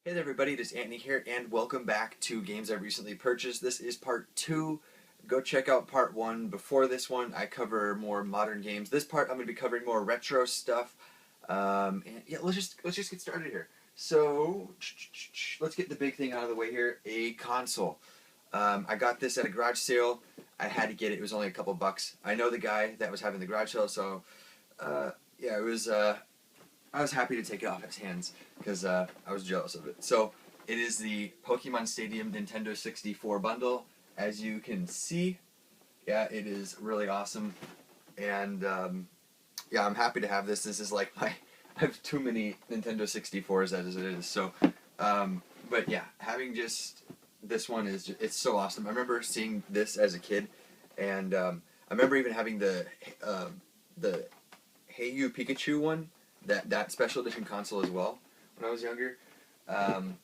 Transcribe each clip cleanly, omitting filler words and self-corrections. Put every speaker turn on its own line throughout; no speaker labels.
Hey there everybody, it is Antnie here, and welcome back to games I recently purchased. This is part 2. Go check out part 1. Before this one, I cover more modern games. This part, I'm going to be covering more retro stuff. And yeah, let's just get started here. So, let's get the big thing out of the way here, a console. I got this at a garage sale. I had to get it. It was only a couple bucks. I know the guy that was having the garage sale, so yeah, it was I was happy to take it off his hands because I was jealous of it. So it is the Pokemon Stadium Nintendo 64 bundle. As you can see, yeah, it is really awesome. And yeah, I'm happy to have this. This is like my, I have too many Nintendo 64s as it is. So, but yeah, having just this one is it's so awesome. I remember seeing this as a kid, and I remember even having the Hey You Pikachu one, that special edition console as well when I was younger. Um,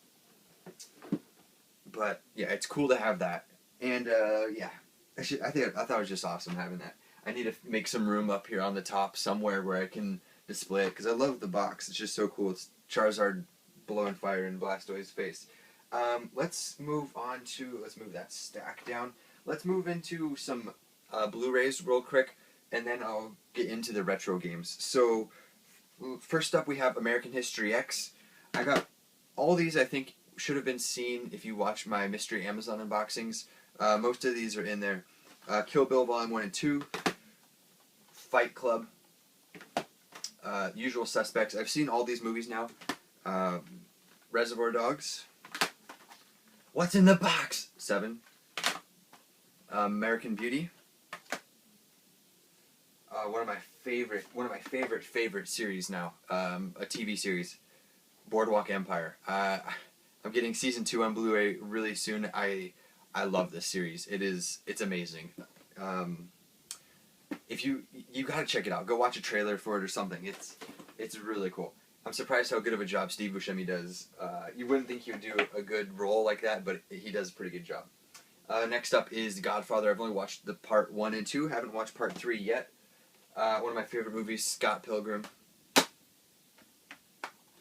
but yeah, it's cool to have that. And yeah, I thought it was just awesome having that. I need to make some room up here on the top somewhere where I can display it because I love the box. It's just so cool. It's Charizard blowing fire in Blastoise's face. Let's move that stack down. Let's move into some Blu-rays real quick, and then I'll get into the retro games. So first up, we have American History X. I got all these. I think should have been seen if you watch my mystery Amazon unboxings. Most of these are in there. Kill Bill Volume 1 and 2, Fight Club, Usual Suspects. I've seen all these movies now. Reservoir Dogs. What's in the Box? 7. American Beauty. One of my favorite series now. A TV series, Boardwalk Empire. I'm getting season 2 on Blu-ray really soon. I love this series. It's amazing. If you gotta check it out. Go watch a trailer for it or something. It's really cool. I'm surprised how good of a job Steve Buscemi does. You wouldn't think he would do a good role like that, but he does a pretty good job. Next up is Godfather. I've only watched the part 1 and 2. Haven't watched part 3 yet. One of my favorite movies, Scott Pilgrim.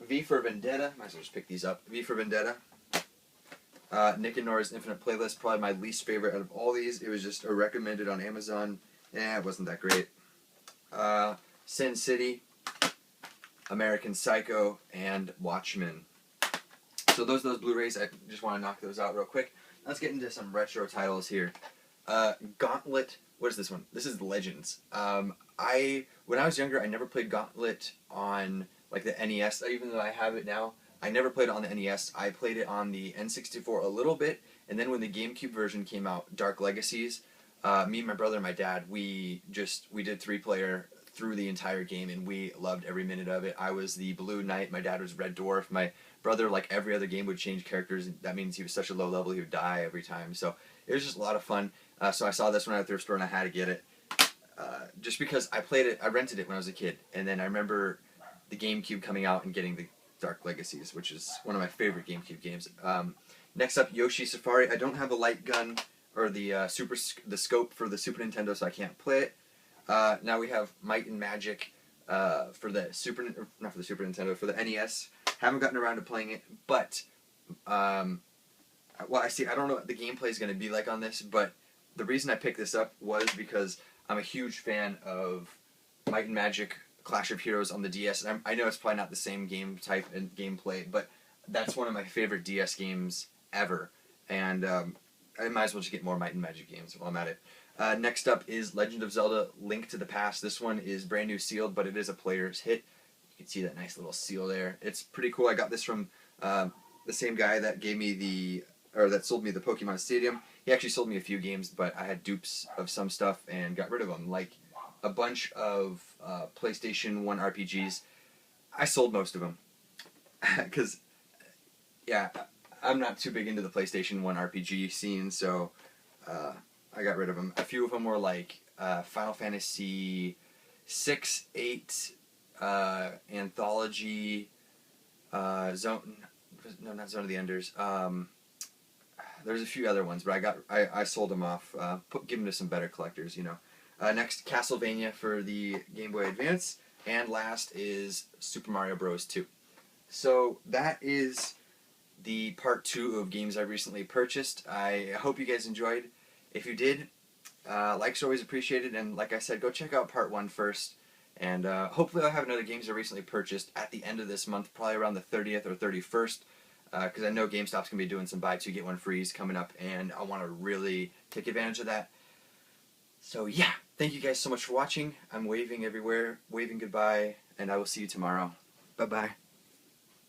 V for Vendetta. Might as well just pick these up. V for Vendetta. Nick and Nora's Infinite Playlist. Probably my least favorite out of all these. It was just recommended on Amazon. It wasn't that great. Sin City, American Psycho, and Watchmen. So those Blu-rays. I just want to knock those out real quick. Let's get into some retro titles here. Gauntlet. What is this one? This is Legends. When I was younger, I never played Gauntlet on like the NES, even though I have it now. I never played it on the NES. I played it on the N64 a little bit, and then when the GameCube version came out, Dark Legacies, me, my brother, and my dad, we did 3-player through the entire game, and we loved every minute of it. I was the Blue Knight, my dad was Red Dwarf, my brother, like every other game, would change characters. That means he was such a low level, he would die every time. So it was just a lot of fun. So I saw this one at the thrift store, and I had to get it. Just because I played it, I rented it when I was a kid, and then I remember the GameCube coming out and getting the Dark Legacies, which is one of my favorite GameCube games. Next up, Yoshi Safari. I don't have a light gun or the scope for the Super Nintendo, so I can't play it. Now we have Might and Magic for the not for the Super Nintendo, for the NES. Haven't gotten around to playing it, but well, I don't know what the gameplay is going to be like on this, but the reason I picked this up was because I'm a huge fan of Might and Magic Clash of Heroes on the DS. And I know it's probably not the same game type and gameplay, but that's one of my favorite DS games ever. And I might as well just get more Might and Magic games while I'm at it. Next up is Legend of Zelda: Link to the Past. This one is brand new sealed, but it is a player's hit. You can see that nice little seal there. It's pretty cool. I got this from the same guy that gave me that sold me the Pokemon Stadium. He actually sold me a few games, but I had dupes of some stuff and got rid of them. Like a bunch of PlayStation 1 RPGs. I sold most of them. Because, yeah, I'm not too big into the PlayStation 1 RPG scene, so I got rid of them. A few of them were like Final Fantasy 6, 8, Anthology, Zone... No, not Zone of the Enders. There's a few other ones, but I sold them off. Give them to some better collectors, you know. Next, Castlevania for the Game Boy Advance, and last is Super Mario Bros. 2. So that is the part 2 of games I recently purchased. I hope you guys enjoyed. If you did, likes are always appreciated, and like I said, go check out part 1 first. And hopefully I'll have another games I recently purchased at the end of this month, probably around the 30th or 31st, because I know GameStop's going to be doing some buy 2 get 1 frees coming up, and I want to really take advantage of that. So yeah, thank you guys so much for watching. I'm waving everywhere, waving goodbye, and I will see you tomorrow. Bye-bye.